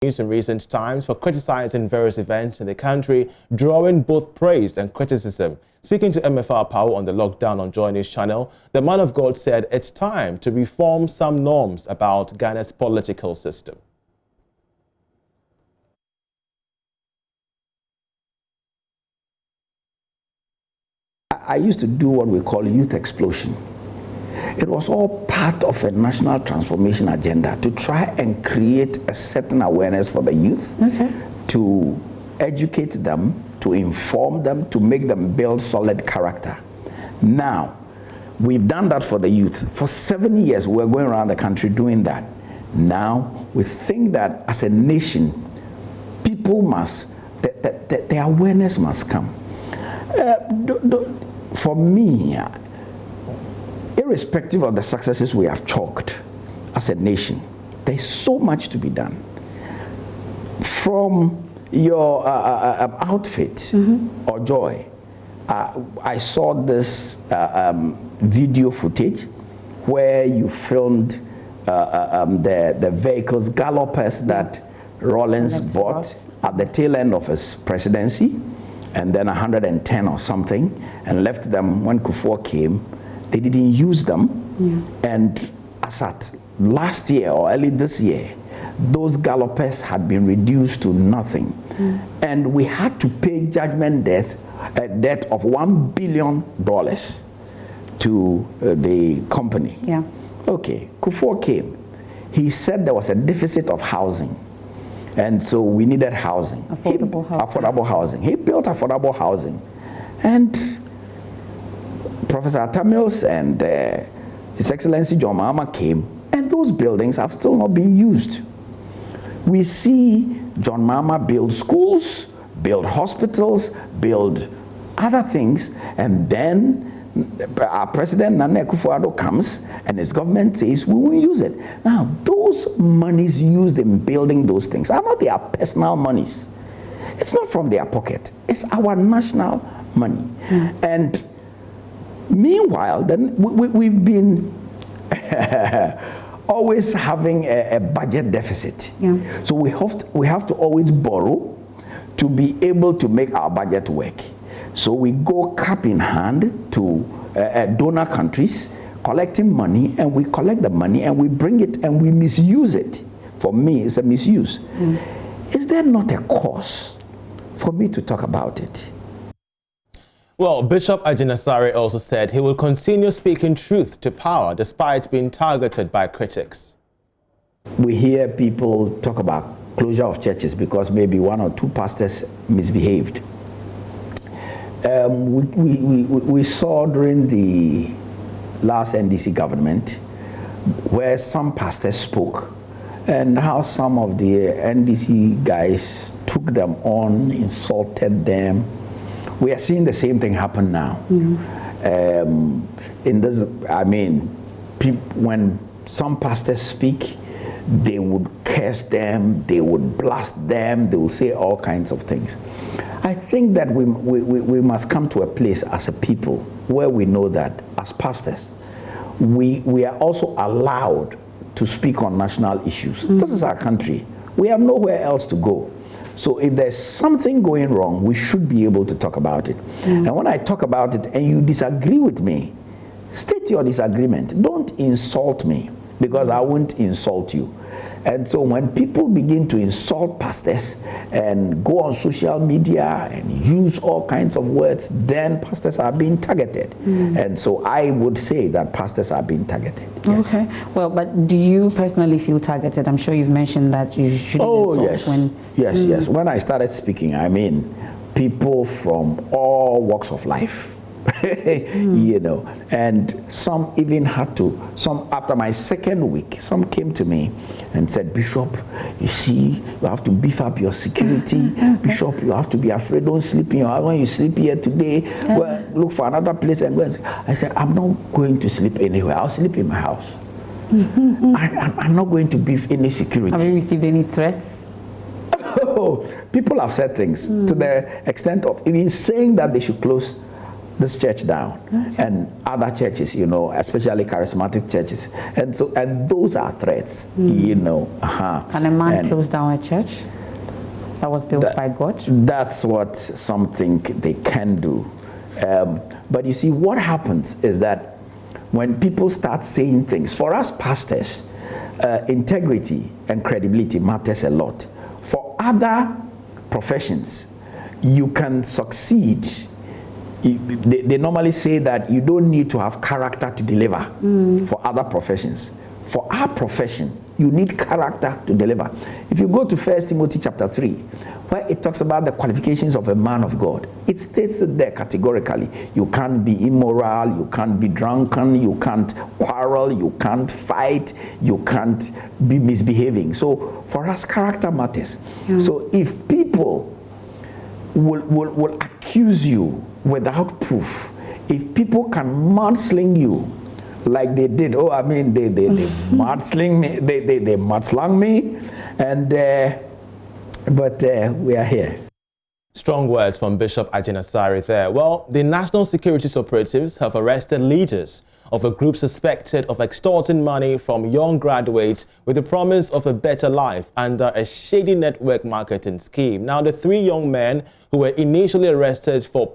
news in recent times for criticizing various events in the country, drawing both praise and criticism. Speaking to MFR Power on the lockdown on JoyNews channel, the man of God said it's time to reform some norms about Ghana's political system. I used to do what we call youth explosion. It was all part of a national transformation agenda to try and create a certain awareness for the youth, to educate them, to inform them, to make them build solid character. Now, we've done that for the youth. For 7 years, we're going around the country doing that. Now, we think that as a nation, people must, the awareness must come. For me, irrespective of the successes we have chalked as a nation, there's so much to be done. From your outfit or Joy, I saw this video footage where you filmed the vehicles, gallopers that Rawlings bought at the tail end of his presidency, and then 110 or something, and left them when Kufuor came. They didn't use them, and as at last year or early this year, those gallopers had been reduced to nothing, and we had to pay judgment debt of $1 billion to the company. Okay, Kufuor came. He said there was a deficit of housing, and so we needed housing. Affordable housing. He built affordable housing, and Professor Atamils and His Excellency John Mahama came, and those buildings have still not been used. We see John Mahama build schools, build hospitals, build other things, and then our President Nana Akufo-Addo comes and his government says we will use it. Now, those monies used in building those things are not their personal monies. It's not from their pocket. It's our national money. And meanwhile, then we've been always having a budget deficit. So we have to always borrow to be able to make our budget work. So we go cap in hand to donor countries, collecting money, and we collect the money and we bring it and we misuse it. For me, it's a misuse. Is there not a cause for me to talk about it? Well, Bishop Agyinasare also said he will continue speaking truth to power despite being targeted by critics. We hear people talk about closure of churches because maybe one or two pastors misbehaved. We saw during the last NDC government where some pastors spoke and how some of the NDC guys took them on, insulted them. We are seeing the same thing happen now. In this, I mean, when some pastors speak, they would curse them, they would blast them, they will say all kinds of things. I think that we must come to a place as a people where we know that as pastors, we are also allowed to speak on national issues. This is our country. We have nowhere else to go. So if there's something going wrong, we should be able to talk about it. And when I talk about it and you disagree with me, state your disagreement. Don't insult me, because I won't insult you. And so when people begin to insult pastors and go on social media and use all kinds of words, then pastors are being targeted. And so I would say that pastors are being targeted. Yes. Okay. Well, but do you personally feel targeted? I'm sure you've mentioned that you shouldn't insult Yes. When I started speaking, I mean, people from all walks of life. You know, and some even had to, after my second week, some came to me and said, Bishop, you see, you have to beef up your security. Bishop, you have to be afraid, don't sleep in your house. When you sleep here today, well, look for another place and go and sleep. I said, I'm not going to sleep anywhere. I'll sleep in my house. I'm not going to beef any security. Have you received any threats? People have said things to the extent of even saying that they should close this church down, and other churches, you know, especially charismatic churches, and those are threats, you know. Can a man close down a church that was built by God? That's what some think they can do. But you see, what happens is that when people start saying things, for us pastors, integrity and credibility matters a lot. For other professions, you can succeed. They normally say that you don't need to have character to deliver for other professions. For our profession, you need character to deliver. If you go to 1 Timothy chapter 3, where it talks about the qualifications of a man of God, it states it there categorically. You can't be immoral, you can't be drunken, you can't quarrel, you can't fight, you can't be misbehaving. So for us, character matters. So if people will accuse you without proof, if people can mudsling you like they did, they mudsling me, they mudslung me, and but we are here. Strong words from Bishop Agyinasare there. Well, the National Securities Operatives have arrested leaders of a group suspected of extorting money from young graduates with the promise of a better life under a shady network marketing scheme. Now, the three young men who were initially arrested for